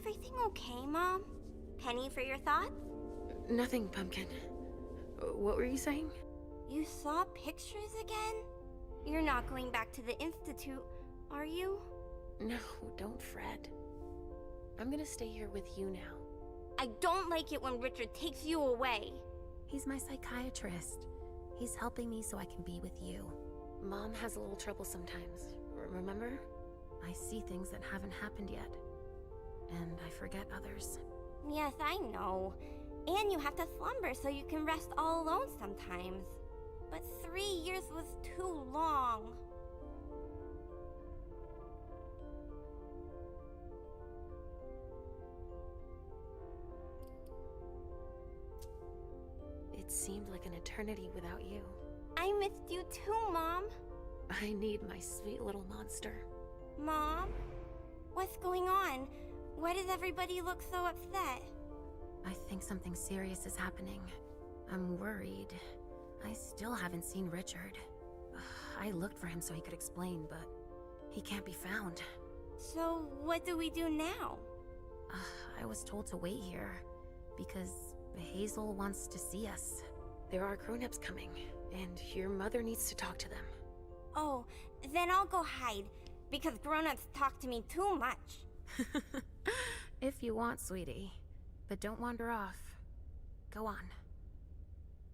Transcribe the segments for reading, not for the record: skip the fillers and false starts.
everything okay, Mom? Penny for your thoughts? Nothing, Pumpkin. What were you saying? You saw pictures again? You're not going back to the Institute, are you? No, don't fret. I'm gonna stay here with you now. I don't like it when Richard takes you away. He's my psychiatrist. He's helping me so I can be with you. Mom has a little trouble sometimes, remember? I see things that haven't happened yet. And I forget others. Yes, I know. And you have to slumber so you can rest all alone sometimes. But 3 years was too long. It seemed like an eternity without you. I missed you too, Mom. I need my sweet little monster. Mom? What's going on? Why does everybody look so upset? I think something serious is happening. I'm worried. I still haven't seen Richard. I looked for him so he could explain, but he can't be found. So, what do we do now? I was told to wait here, because Hazel wants to see us. There are grown-ups coming, and your mother needs to talk to them. Oh, then I'll go hide, because grown-ups talk to me too much. If you want, sweetie. But don't wander off. Go on.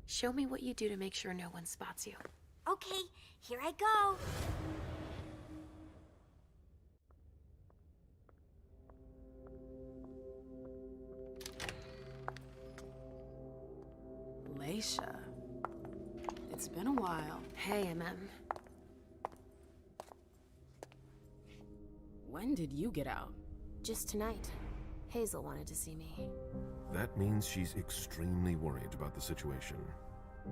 Show me what you do to make sure no one spots you. Okay, here I go. Leisha. It's been a while. Hey, MM. When did you get out? Just tonight. Hazel wanted to see me. That means she's extremely worried about the situation.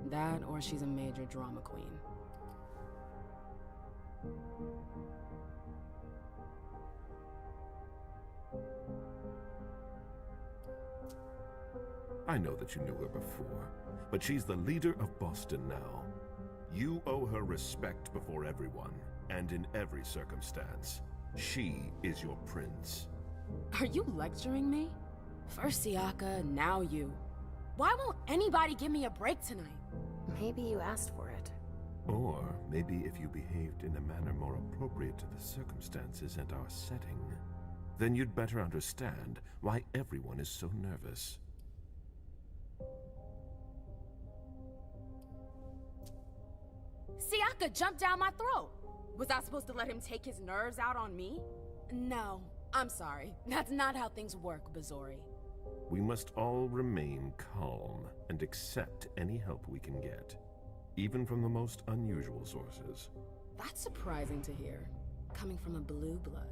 That or she's a major drama queen. I know that you knew her before, but she's the leader of Boston now. You owe her respect before everyone, and in every circumstance. She is your prince. Are you lecturing me? First Siaka, now you. Why won't anybody give me a break tonight? Maybe you asked for it. Or maybe if you behaved in a manner more appropriate to the circumstances and our setting, then you'd better understand why everyone is so nervous. Siaka jumped down my throat. Was I supposed to let him take his nerves out on me? No, I'm sorry. That's not how things work, Bazori. We must all remain calm and accept any help we can get, even from the most unusual sources. That's surprising to hear, coming from a blue blood.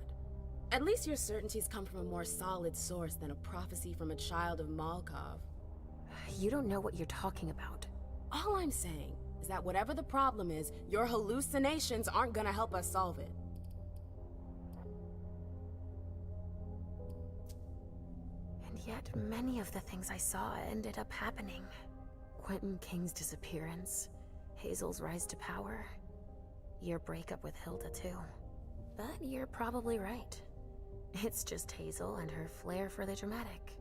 At least your certainties come from a more solid source than a prophecy from a child of Malkov. You don't know what you're talking about. All I'm saying is that whatever the problem is, your hallucinations aren't gonna help us solve it. And yet, many of the things I saw ended up happening. Quentin King's disappearance, Hazel's rise to power, your breakup with Hilda too. But you're probably right. It's just Hazel and her flair for the dramatic.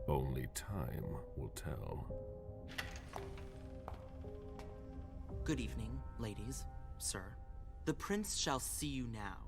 Only time will tell. Good evening, ladies, sir. The prince shall see you now.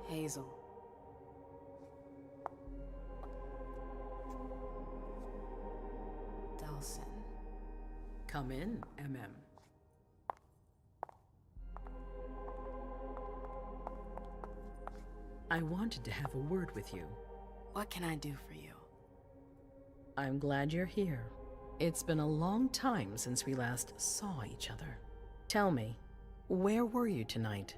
Hazel. Delson. Come in, MM. I wanted to have a word with you. What can I do for you? I'm glad you're here. It's been a long time since we last saw each other. Tell me, where were you tonight?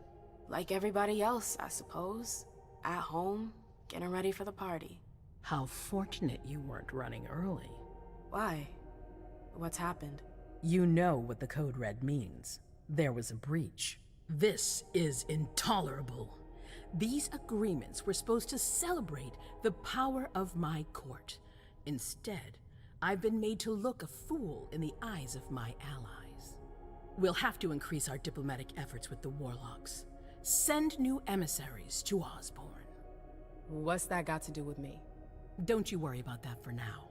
Like everybody else, I suppose. At home, getting ready for the party. How fortunate you weren't running early. Why? What's happened? You know what the code red means. There was a breach. This is intolerable. These agreements were supposed to celebrate the power of my court. Instead, I've been made to look a fool in the eyes of my allies. We'll have to increase our diplomatic efforts with the warlocks. Send new emissaries to Osborne. What's that got to do with me? Don't you worry about that for now.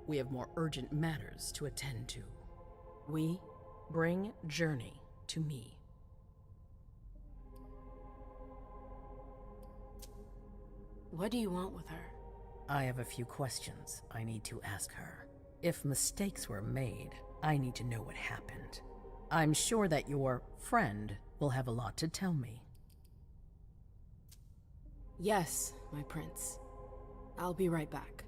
We have more urgent matters to attend to. We? Bring Journey to me. What do you want with her? I have a few questions I need to ask her. If mistakes were made, I need to know what happened. I'm sure that your friend will have a lot to tell me. Yes, my prince. I'll be right back.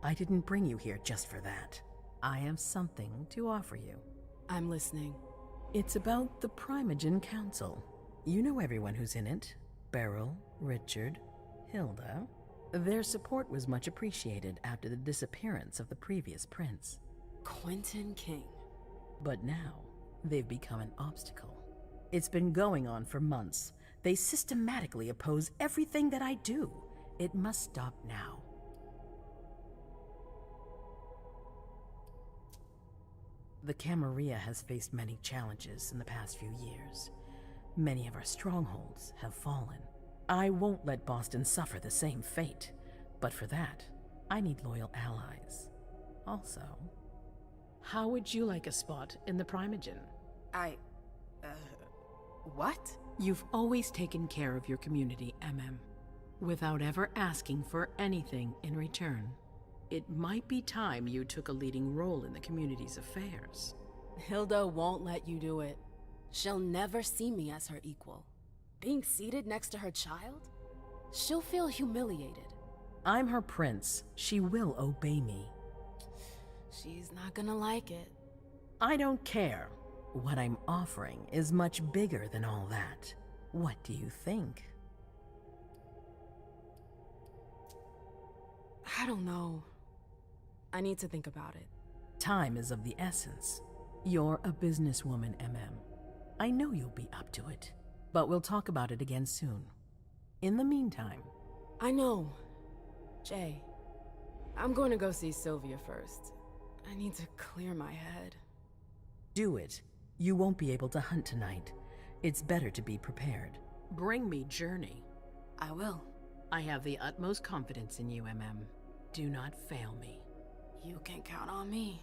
I didn't bring you here just for that. I have something to offer you. I'm listening. It's about the Primogen Council. You know everyone who's in it. Beryl, Richard, Hilda. Their support was much appreciated after the disappearance of the previous prince. Quentin King. But now, they've become an obstacle. It's been going on for months. They systematically oppose everything that I do. It must stop now. The Camarilla has faced many challenges in the past few years. Many of our strongholds have fallen. I won't let Boston suffer the same fate, but for that, I need loyal allies. Also, how would you like a spot in the Primogen? What? You've always taken care of your community, without ever asking for anything in return. It might be time you took a leading role in the community's affairs. Hilda won't let you do it. She'll never see me as her equal. Being seated next to her child? She'll feel humiliated. I'm her prince. She will obey me. She's not gonna like it. I don't care. What I'm offering is much bigger than all that. What do you think? I don't know. I need to think about it. Time is of the essence. You're a businesswoman, I know you'll be up to it, but we'll talk about it again soon. In the meantime... I know. Jay, I'm going to go see Sylvia first. I need to clear my head. Do it. You won't be able to hunt tonight. It's better to be prepared. Bring me Journey. I will. I have the utmost confidence in you, Do not fail me. You can count on me.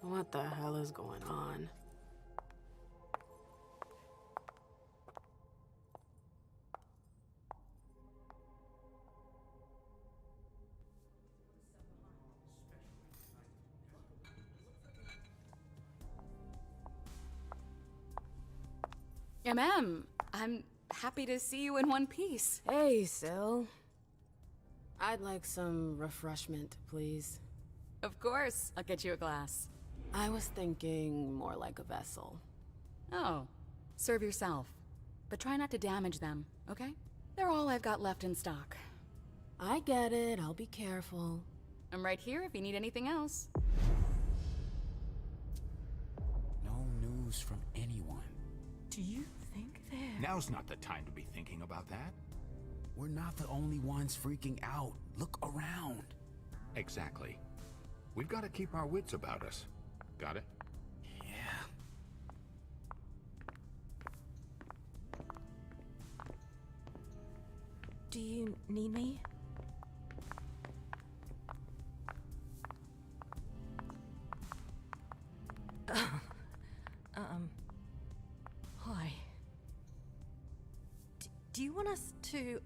What the hell is going on? I'm happy to see you in one piece. Hey, Syl. I'd like some refreshment, please. Of course, I'll get you a glass. I was thinking more like a vessel. Oh, serve yourself. But try not to damage them, okay? They're all I've got left in stock. I get it, I'll be careful. I'm right here if you need anything else. No news from anyone. Do you think they're... Now's not the time to be thinking about that. We're not the only ones freaking out. Look around. Exactly. We've got to keep our wits about us. Got it? Yeah. Do you need me? Hi. Do you want us to...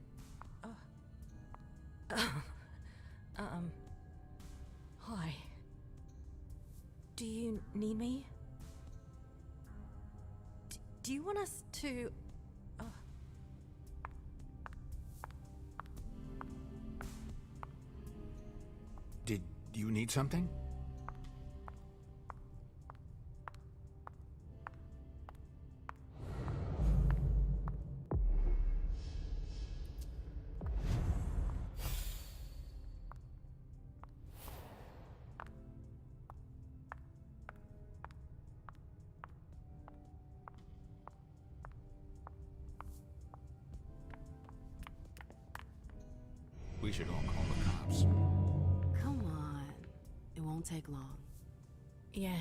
Hi. Do you need me? Do you want us to... Do you need something? We should all call the cops. Come on. It won't take long. Yes.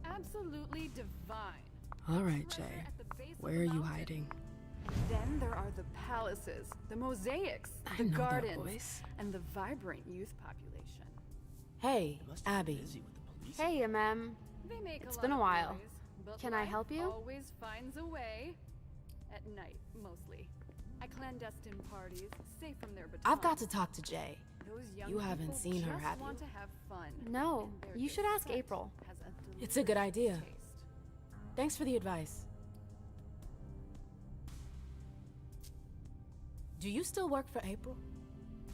Absolutely divine. All right, Jay. At the base of Where the are you mountain. hiding? Then there are the palaces, the mosaics, I the know that gardens, voice. and the vibrant youth population. Hey, Abby. Hey, They make It's a been lot a of while. noise, but Can I life help you? Always finds a way. At night, mostly. At clandestine parties, safe from their batons. I've got to talk to Jay. Those young You haven't people seen her, just have want you? to have fun. No, and their you should ask descent April. has a It's a good delicious idea. taste. Thanks for the advice. Do you still work for April?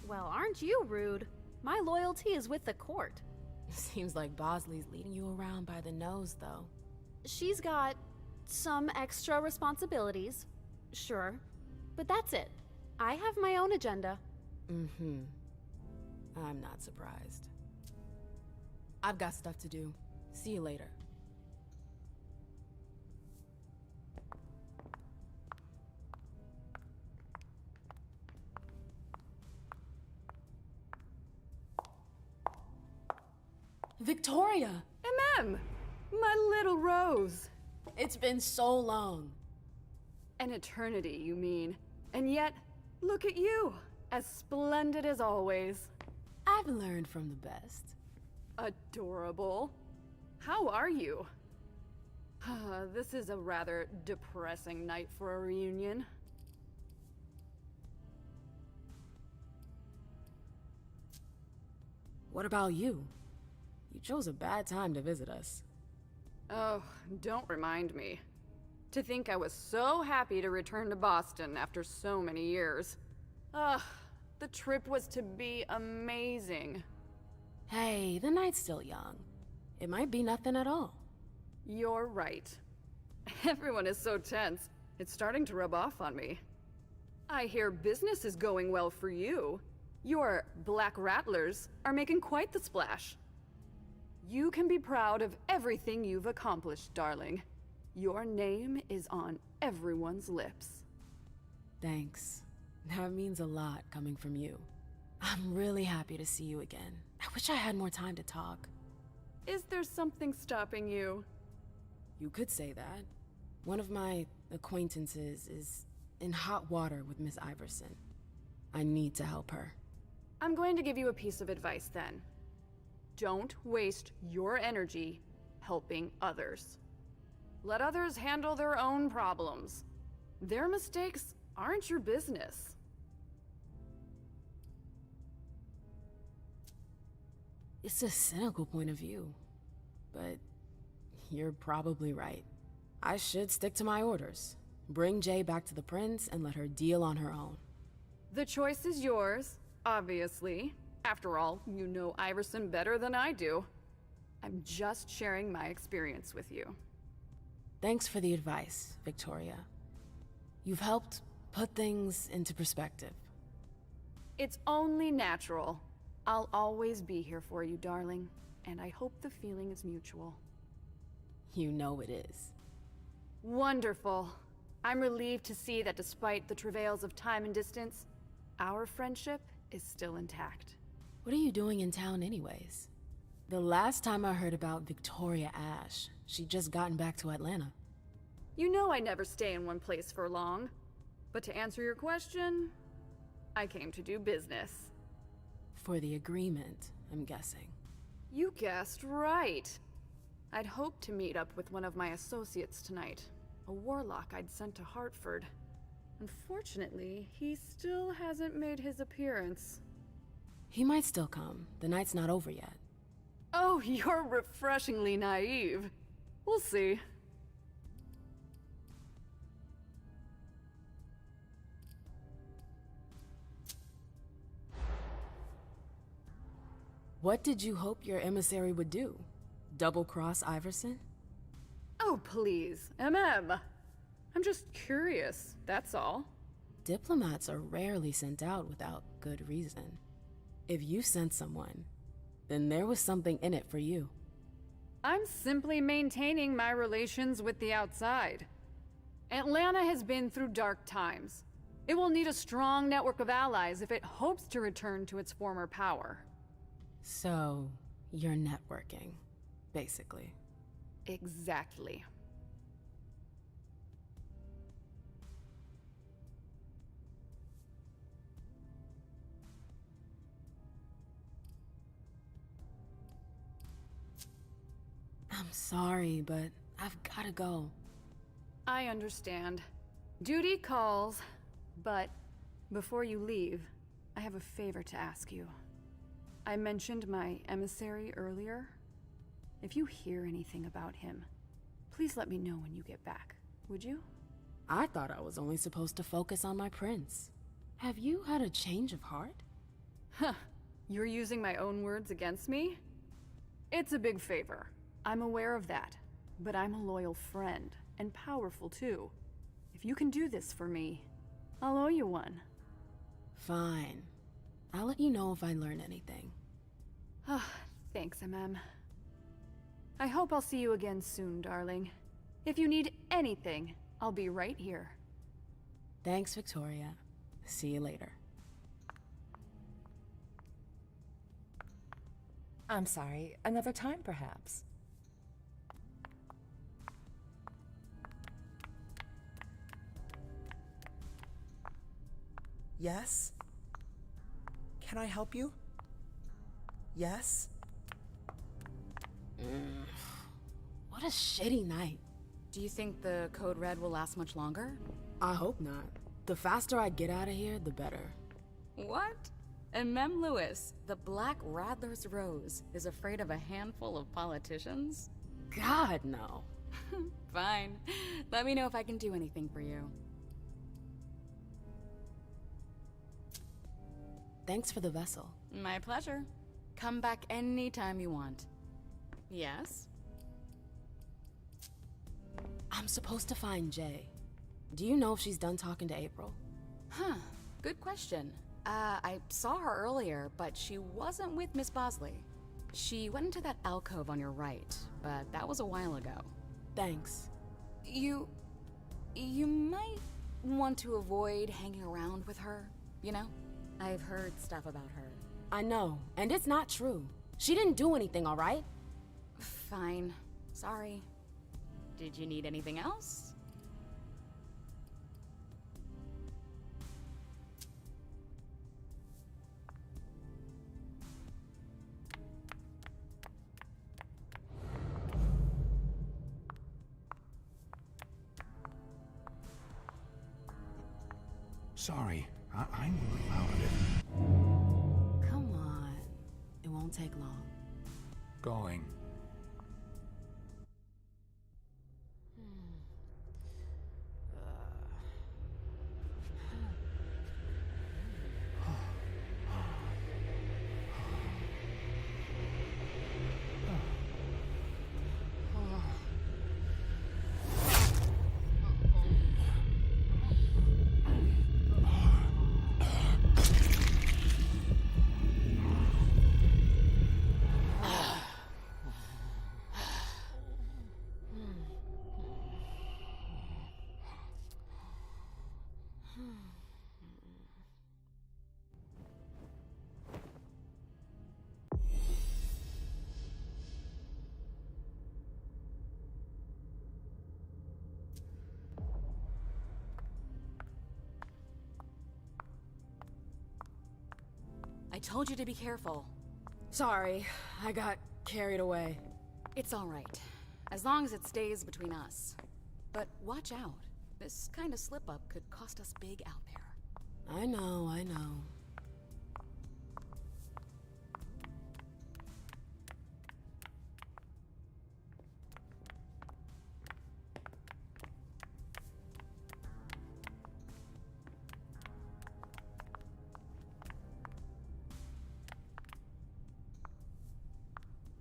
Well, aren't you rude? My loyalty is with the court. Seems like Bosley's leading you around by the nose, though. She's got some extra responsibilities, sure, but that's it. I have my own agenda. Mm-hmm. I'm not surprised. I've got stuff to do. See you later. Victoria! My little rose. It's been so long. An eternity, you mean. And yet, look at you. As splendid as always. I've learned from the best. Adorable. How are you? This is a rather depressing night for a reunion. What about you? You chose a bad time to visit us. Oh, don't remind me. To think I was so happy to return to Boston after so many years. Ugh, the trip was to be amazing. Hey, the night's still young. It might be nothing at all. You're right. Everyone is so tense. It's starting to rub off on me. I hear business is going well for you. Your Black Rattlers are making quite the splash. You can be proud of everything you've accomplished, darling. Your name is on everyone's lips. Thanks. That means a lot coming from you. I'm really happy to see you again. I wish I had more time to talk. Is there something stopping you? You could say that. One of my acquaintances is in hot water with Miss Iverson. I need to help her. I'm going to give you a piece of advice then. Don't waste your energy helping others. Let others handle their own problems. Their mistakes aren't your business. It's a cynical point of view, but you're probably right. I should stick to my orders. Bring Jay back to the prince and let her deal on her own. The choice is yours, obviously. After all, you know Iverson better than I do. I'm just sharing my experience with you. Thanks for the advice, Victoria. You've helped put things into perspective. It's only natural. I'll always be here for you, darling, and I hope the feeling is mutual. You know it is. Wonderful. I'm relieved to see that despite the travails of time and distance, our friendship is still intact. What are you doing in town anyways? The last time I heard about Victoria Ash, she'd just gotten back to Atlanta. You know I never stay in one place for long. But to answer your question, I came to do business. For the agreement, I'm guessing. You guessed right. I'd hoped to meet up with one of my associates tonight, a warlock I'd sent to Hartford. Unfortunately, he still hasn't made his appearance. He might still come. The night's not over yet. Oh, you're refreshingly naive. We'll see. What did you hope your emissary would do? Double-cross Iverson? Oh, please, I'm just curious, that's all. Diplomats are rarely sent out without good reason. If you sent someone, then there was something in it for you. I'm simply maintaining my relations with the outside. Atlanta has been through dark times. It will need a strong network of allies if it hopes to return to its former power. So, you're networking, basically. Exactly. I'm sorry, but I've gotta go. I understand. Duty calls, but before you leave, I have a favor to ask you. I mentioned my emissary earlier. If you hear anything about him, please let me know when you get back, would you? I thought I was only supposed to focus on my prince. Have you had a change of heart? Huh. You're using my own words against me? It's a big favor. I'm aware of that. But I'm a loyal friend, and powerful too. If you can do this for me, I'll owe you one. Fine. I'll let you know if I learn anything. Thanks, MM. I hope I'll see you again soon, darling. If you need anything, I'll be right here. Thanks, Victoria. See you later. I'm sorry, another time perhaps. Yes? Can I help you? Yes? What a shitty night. Do you think the Code Red will last much longer? I hope not. The faster I get out of here, the better. What? And Mem Lewis, the Black Rattler's Rose, is afraid of a handful of politicians? God, no. Fine. Let me know if I can do anything for you. Thanks for the vessel. My pleasure. Come back anytime you want. Yes? I'm supposed to find Jay. Do you know if she's done talking to April? Huh. Good question. I saw her earlier, but she wasn't with Miss Bosley. She went into that alcove on your right, but that was a while ago. Thanks. You might want to avoid hanging around with her, you know? I've heard stuff about her. I know, and it's not true. She didn't do anything, all right? Fine. Sorry. Did you need anything else? Sorry, I'm out of it. Come on. It won't take long. Going. I told you to be careful. Sorry, I got carried away. It's all right, as long as it stays between us. But watch out. This kind of slip-up could cost us big out there. I know, I know.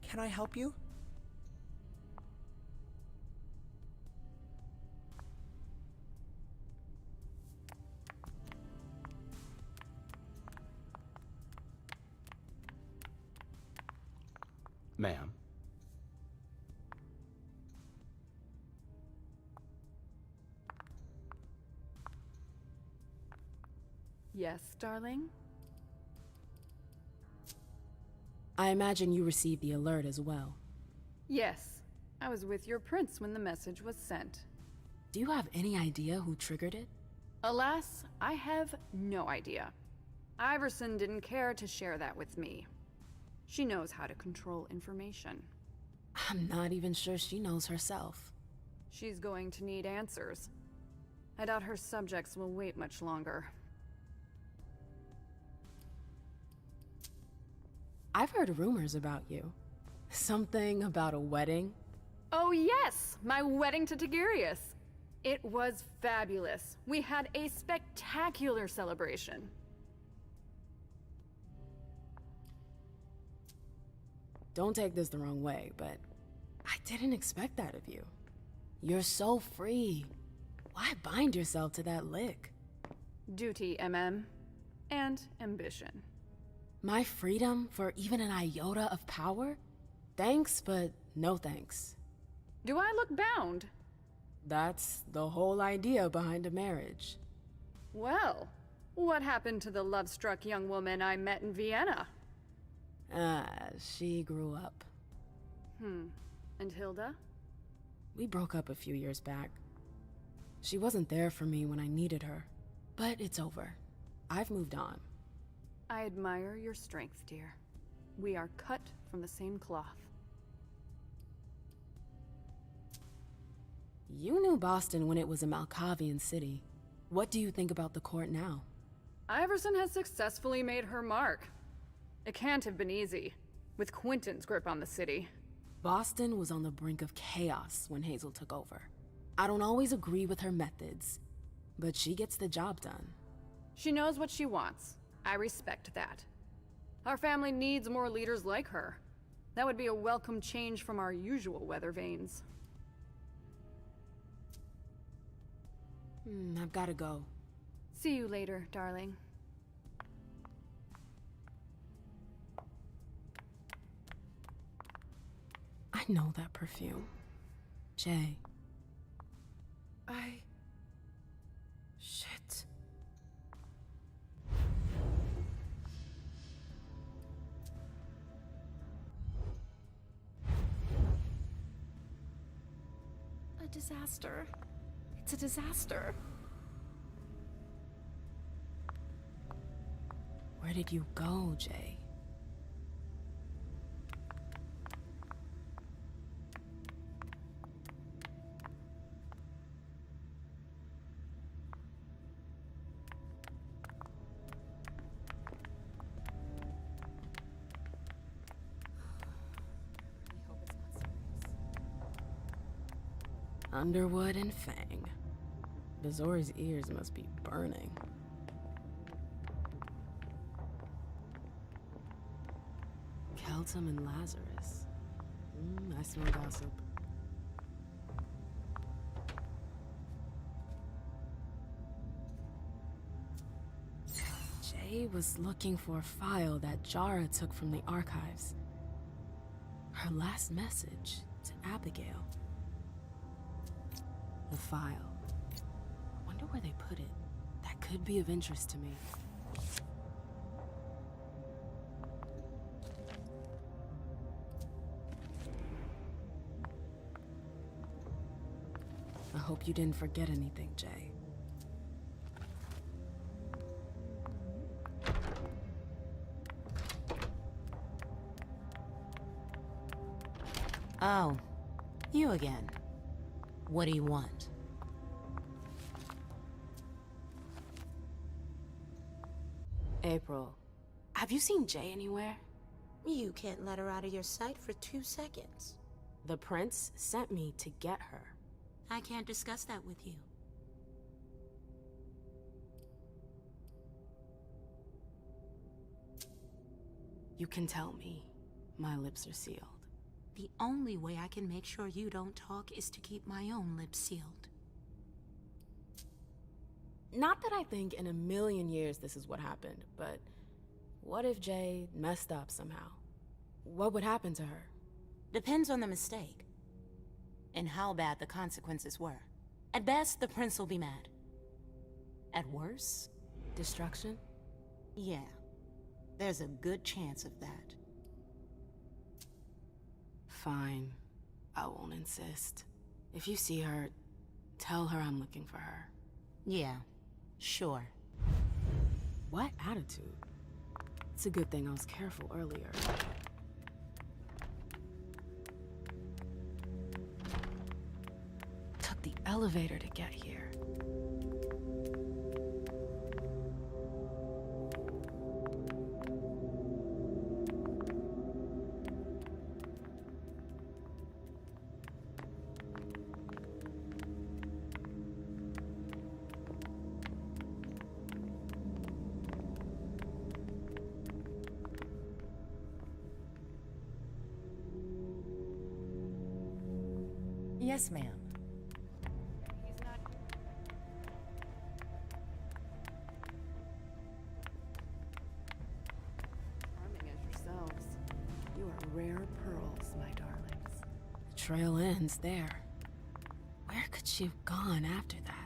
Can I help you? Ma'am. Yes, darling? I imagine you received the alert as well. Yes. I was with your prince when the message was sent. Do you have any idea who triggered it? Alas, I have no idea. Iverson didn't care to share that with me. She knows how to control information. I'm not even sure she knows herself. She's going to need answers. I doubt her subjects will wait much longer. I've heard rumors about you. Something about a wedding? Oh yes! My wedding to Tigurius! It was fabulous. We had a spectacular celebration. Don't take this the wrong way, but I didn't expect that of you. You're so free. Why bind yourself to that lick? Duty, MM. And ambition. My freedom for even an iota of power? Thanks, but no thanks. Do I look bound? That's the whole idea behind a marriage. Well, what happened to the love-struck young woman I met in Vienna? She grew up. And Hilda? We broke up a few years back. She wasn't there for me when I needed her. But it's over. I've moved on. I admire your strength, dear. We are cut from the same cloth. You knew Boston when it was a Malkavian city. What do you think about the court now? Iverson has successfully made her mark. It can't have been easy, with Quentin's grip on the city. Boston was on the brink of chaos when Hazel took over. I don't always agree with her methods, but she gets the job done. She knows what she wants. I respect that. Our family needs more leaders like her. That would be a welcome change from our usual weather vanes. I've gotta go. See you later, darling. I know that perfume. Jay. Shit. A disaster. It's a disaster. Where did you go, Jay? Underwood and Fang. Bazori's ears must be burning. Keltum and Lazarus. I smell gossip. Jay was looking for a file that Jara took from the archives. Her last message to Abigail. The file. I wonder where they put it. That could could be of interest to me. I hope you didn't forget anything, Jay. Oh, you again. What do you want? April, have you seen Jay anywhere? You can't let her out of your sight for 2 seconds. The prince sent me to get her. I can't discuss that with you. You can tell me. My lips are sealed. The only way I can make sure you don't talk is to keep my own lips sealed. Not that I think in a million years this is what happened, but what if Jay messed up somehow? What would happen to her? Depends on the mistake. And how bad the consequences were. At best, the prince will be mad. At worst, destruction? Yeah. There's a good chance of that. Fine. I won't insist. If you see her, tell her I'm looking for her. Yeah, sure. What attitude? It's a good thing I was careful earlier. Took the elevator to get here. Yes, ma'am. He's not. Charming as yourselves. You are rare pearls, my darlings. The trail ends there. Where could she have gone after that?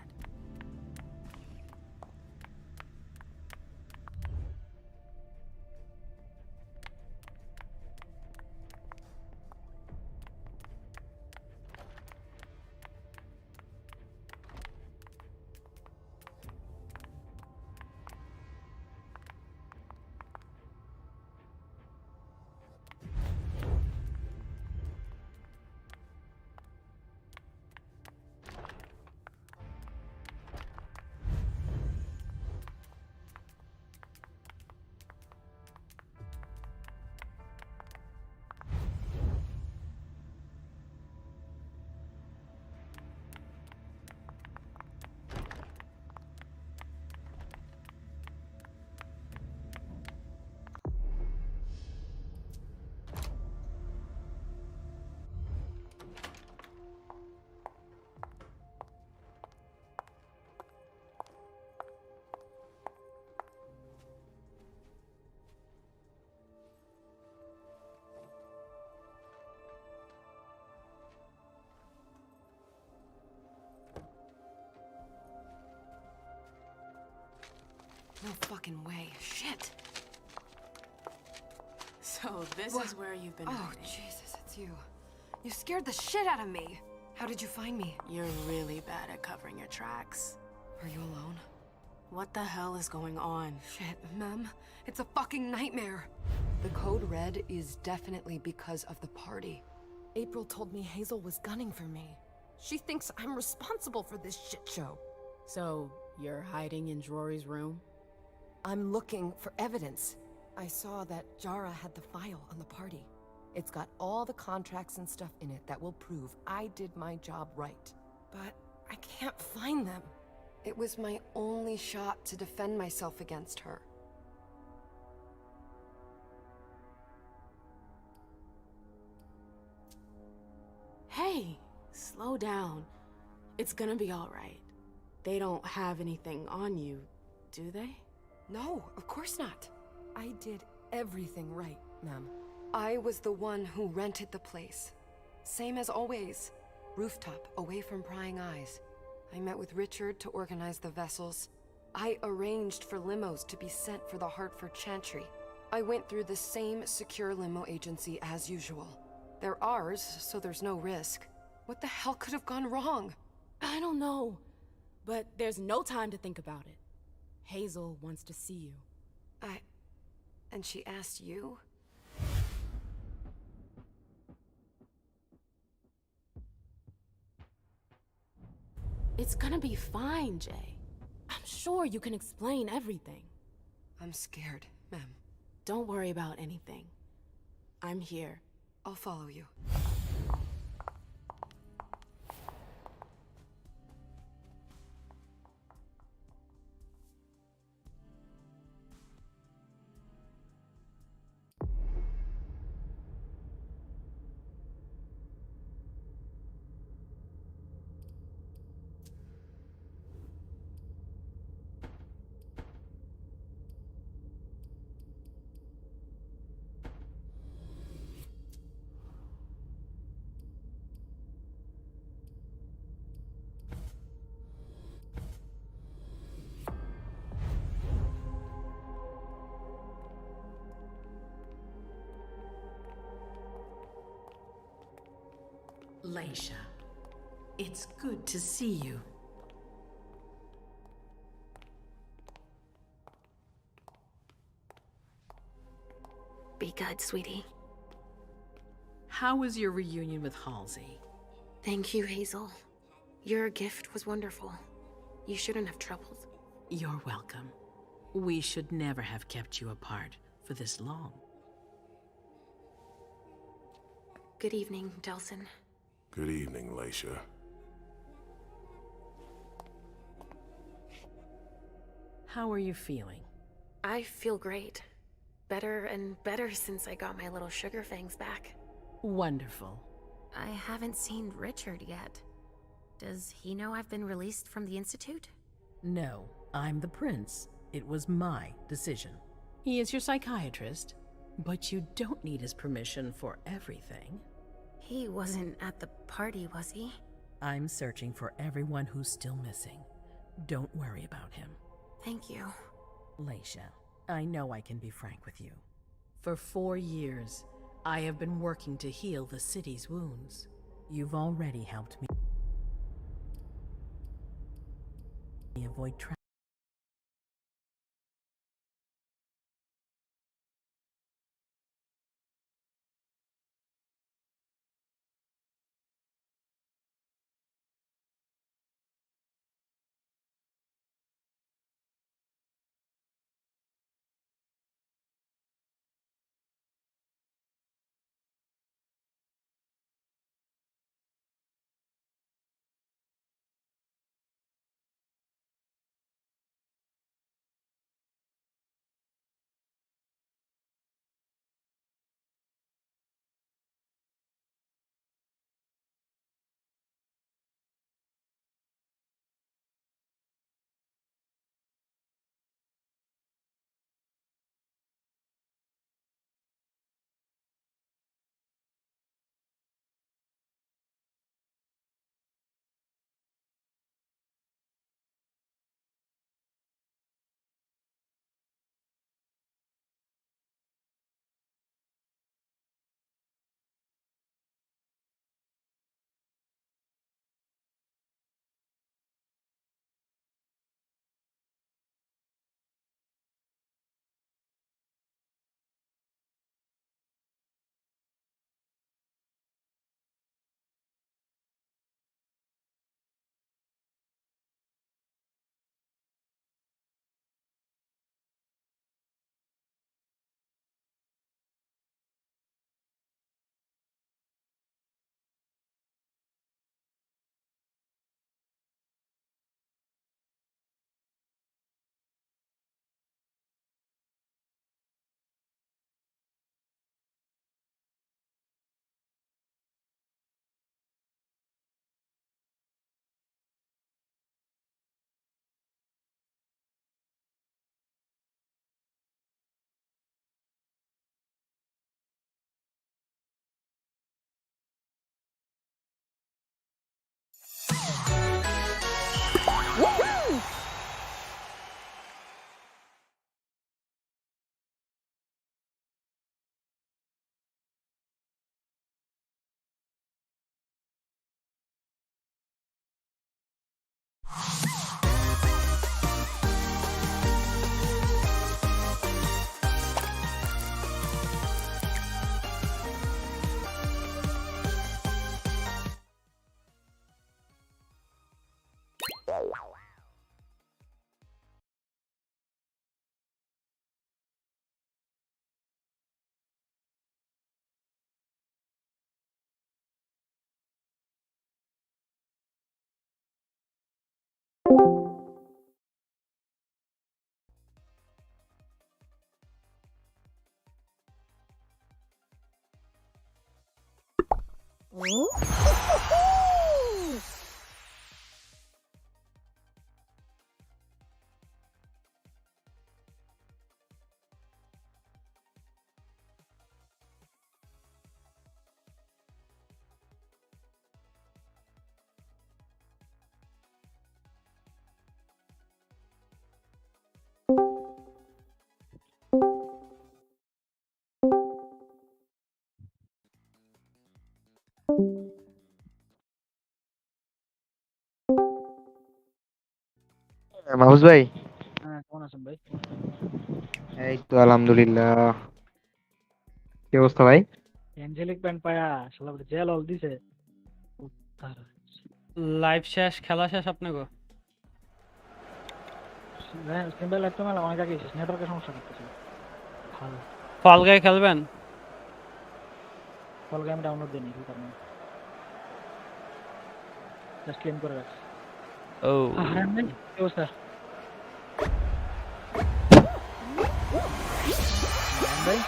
No fucking way. Shit. So this is where you've been hiding. Jesus, it's you. You scared the shit out of me. How did you find me? You're really bad at covering your tracks. Are you alone? What the hell is going on? Shit, Mem. It's a fucking nightmare. The code red is definitely because of the party. April told me Hazel was gunning for me. She thinks I'm responsible for this shit show. So, you're hiding in Rory's room? I'm looking for evidence. I saw that Jara had the file on the party. It's got all the contracts and stuff in it that will prove I did my job right. But I can't find them. It was my only shot to defend myself against her. Hey, slow down. It's gonna be all right. They don't have anything on you, do they? No, of course not. I did everything right, Mem. I was the one who rented the place. Same as always. Rooftop, away from prying eyes. I met with Richard to organize the vessels. I arranged for limos to be sent for the Hartford Chantry. I went through the same secure limo agency as usual. They're ours, so there's no risk. What the hell could have gone wrong? I don't know, but there's no time to think about it. Hazel wants to see you. And she asked you? It's gonna be fine, Jay. I'm sure you can explain everything. I'm scared, ma'am. Don't worry about anything. I'm here. I'll follow you. Leisha, it's good to see you. Be good, sweetie. How was your reunion with Halsey? Thank you, Hazel. Your gift was wonderful. You shouldn't have troubled. You're welcome. We should never have kept you apart for this long. Good evening, Delsin. Good evening, Leisha. How are you feeling? I feel great. Better and better since I got my little sugar fangs back. Wonderful. I haven't seen Richard yet. Does he know I've been released from the Institute? No, I'm the prince. It was my decision. He is your psychiatrist, but you don't need his permission for everything. He wasn't at the party, was he? I'm searching for everyone who's still missing. Don't worry about him. Thank you. Leisha, I know I can be frank with you. For 4 years, I have been working to heal the city's wounds. You've already helped me avoid Mahfuz ভাই, হ্যাঁ, কেমন আছেন ভাই? এই তো আলহামদুলিল্লাহ। কি অবস্থা ভাই? অ্যাঞ্জেলিক প্যান্ট পায়া শালা বলে জেল অল দিছে। লাইভ শেষ, খেলা শেষ আপনাকে? হ্যাঁ, সিম্বল লাইভ তো মেলা অনেক আগে শেষ, নেটওয়ার্কের সমস্যা করতেছে। ভালো। ফল গায়ে খেলবেন? ফল গেম ডাউনলোড দেনি কি কারণে? জাস্ট ক্লেম করে রাখছি। ও হ্যাঁ ভাই, কি অবস্থা? ভাই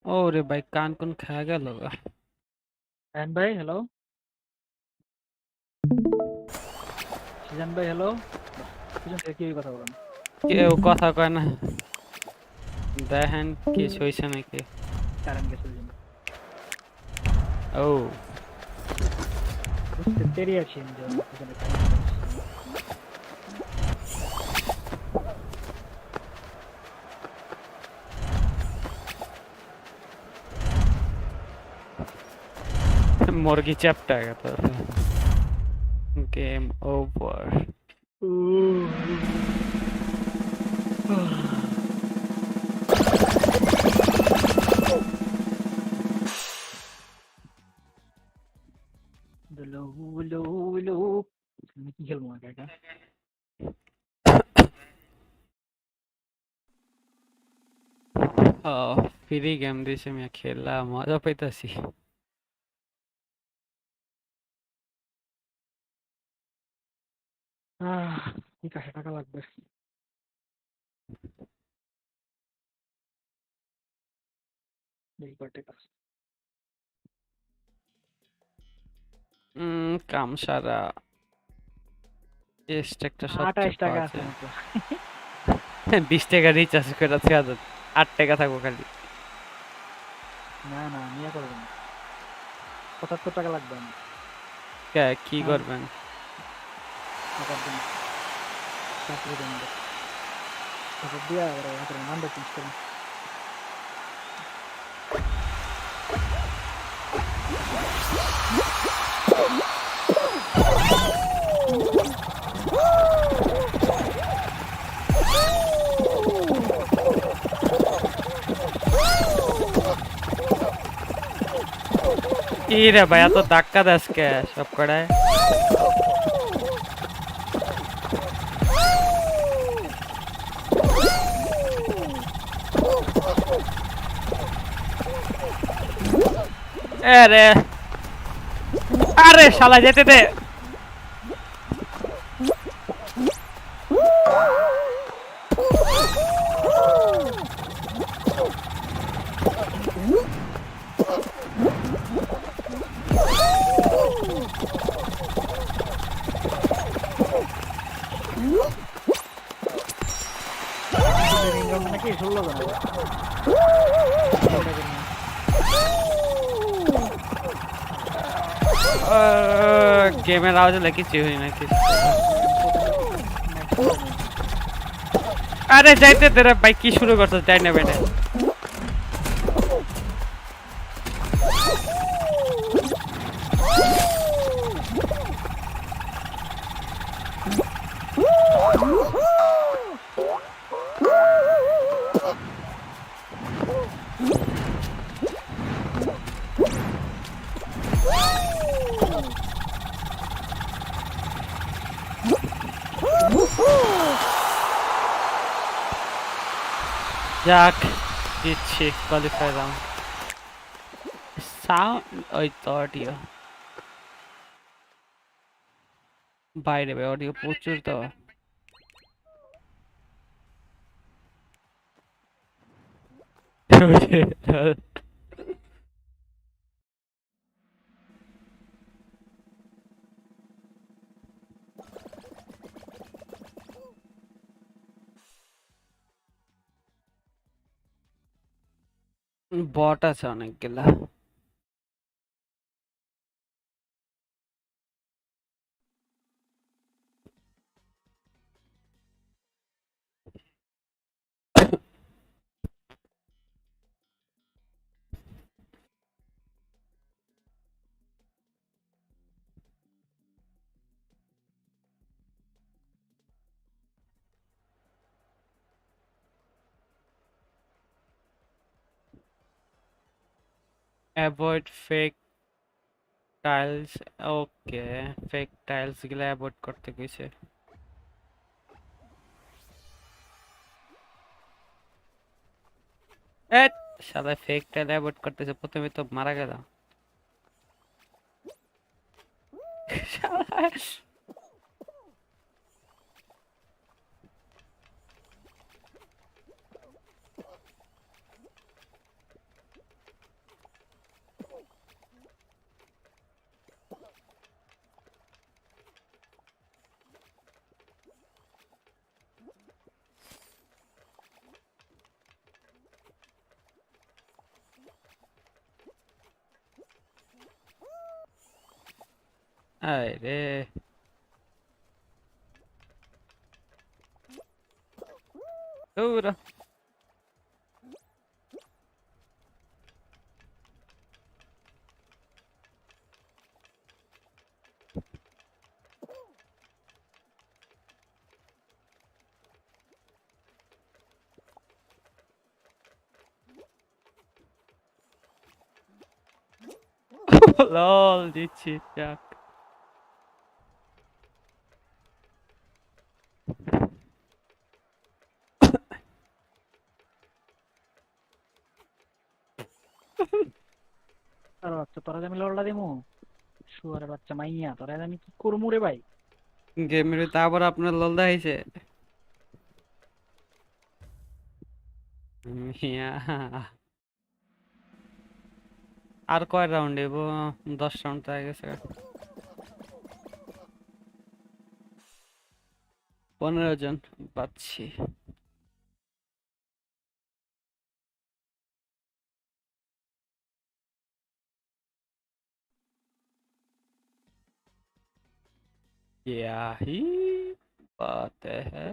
ওরে ভাই, কান কোন খা গেল। এন ভাই হ্যালো, সিজন ভাই হ্যালো, সিজন থেকে কি কথা বলেন? কেউ কথা কয় না, দেখেন কি হইছে নাকি। কারেন্ট গেছে জন্য ও বুঝতে দেরি আছে যে সিজনে मुर्गी चपटा गया तो गेम ओवर। কি খেলবো এটা? फ्री गेम दिसे मैं खेला मजा पाइताছি। ঠিক আছে, টাকা লাগবে। কাম সারা একটা 28 টাকা আছে। 20 টাকা রিচার্জ করে 8 টাকা থাকবো খালি। না না, নিয়ে করবেন 75 টাকা লাগবে। কি করবেন? কি রে ভাই, এত ধাক্কা দাস কে সব কড়ায়? আরে আরে শালা যেতে দে। गेमेर आवाज लगी हुई ना किस আরে যাইতে দে রে ভাই, কি শুরু করছস যাই না বেটা। যাক দিচ্ছি কোয়ালিফাই রাউন্ড। সাউন্ড ওই তো অডিও বাইরে ভাই, অডিও প্রচুর তো। বট আছে অনেকগুলা। Avoid fake tiles. Okay, fake tiles গুলা অ্যাভয়েড করতে কইছে। এ শালা ফেক টাইল অ্যাভয়েড করতেছে, প্রথমে তো মারা গেল। শালা আরে দৌড়া। লল দিচ্ছি যাক। আর বাচ্চা তোরা যে আমি লড়লা দিমু শুয়ারের বাচ্চা মাইয়া তোরা আমি কি করমু রে ভাই? গেমের তারপর আপনার লল দেখাইছে মিয়া। আর কয় রাউন্ড দেব? 10 রাউন্ড তো হয়ে গেছে। 15 জন পাচ্ছি। क्या ही बात है।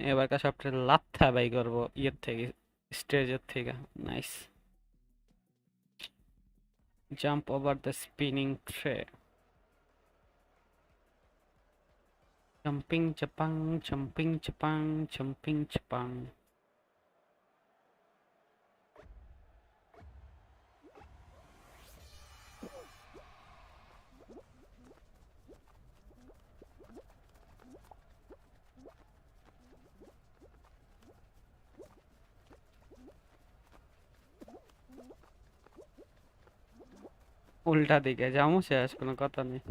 এবারকার সবচেয়ে লাথা বাই করবো ইয়ের থেকে, স্টেজের থেকে। Nice. Jump over the spinning tray. Jumping চাপাং, জাম্পিং চাপাং, জাম্পিং চাপাং। উল্টা দিকে যাবো, শেষ কোনো কথা নেই।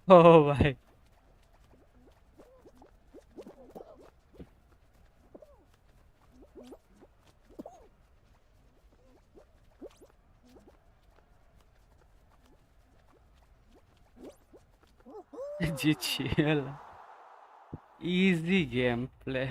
ও ভাই জিতছি ইজি গেম প্লে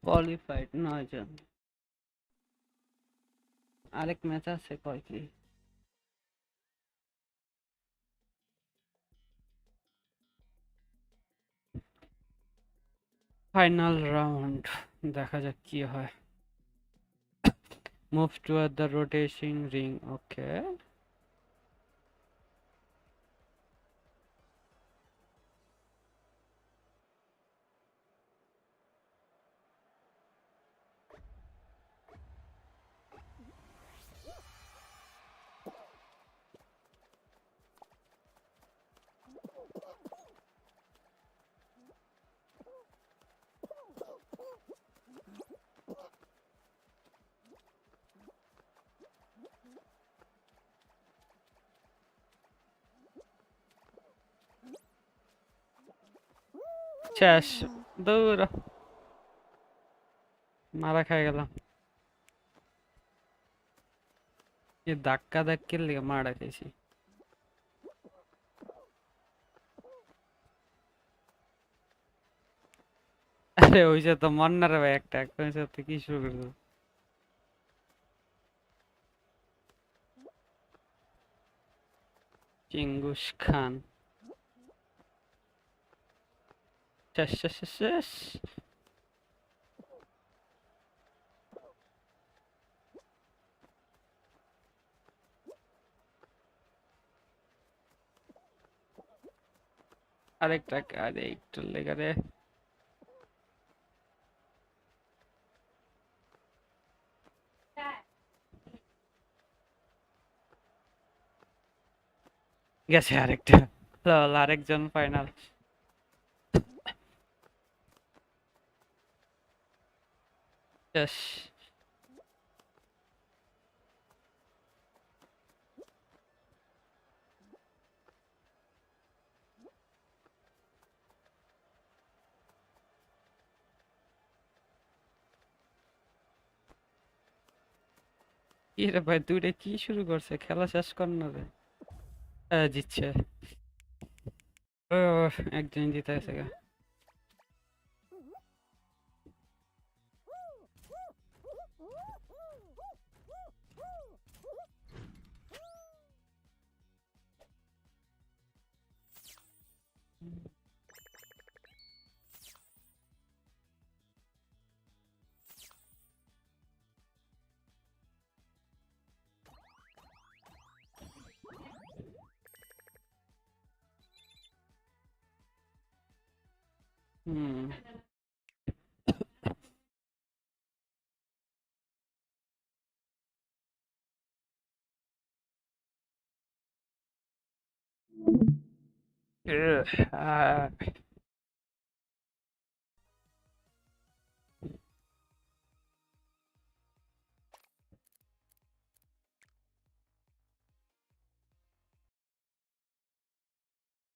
qualified 9 জন আরেক ম্যাচ আছে কয় কি ফাইনাল রাউন্ড দেখা যাক কি হয় move toward the rotating ring okay শেষ দৌড় মারা খেয়ে গেলাম ये धक्का धक्के लिए मारा कैसी अरे वैसे तो मन ना रहा एक टैग वैसे तो की शुरू कर दो चिंगुश खान शश शश शश अरे एक तो लेकर रे গেছে আরেকটা লল আরেকজন ফাইনাল শেষ কি রে ভাই দুইটা কি শুরু করছে খেলা শেষ কর না রে জিতছে একজন জিতে গেছে গা হুম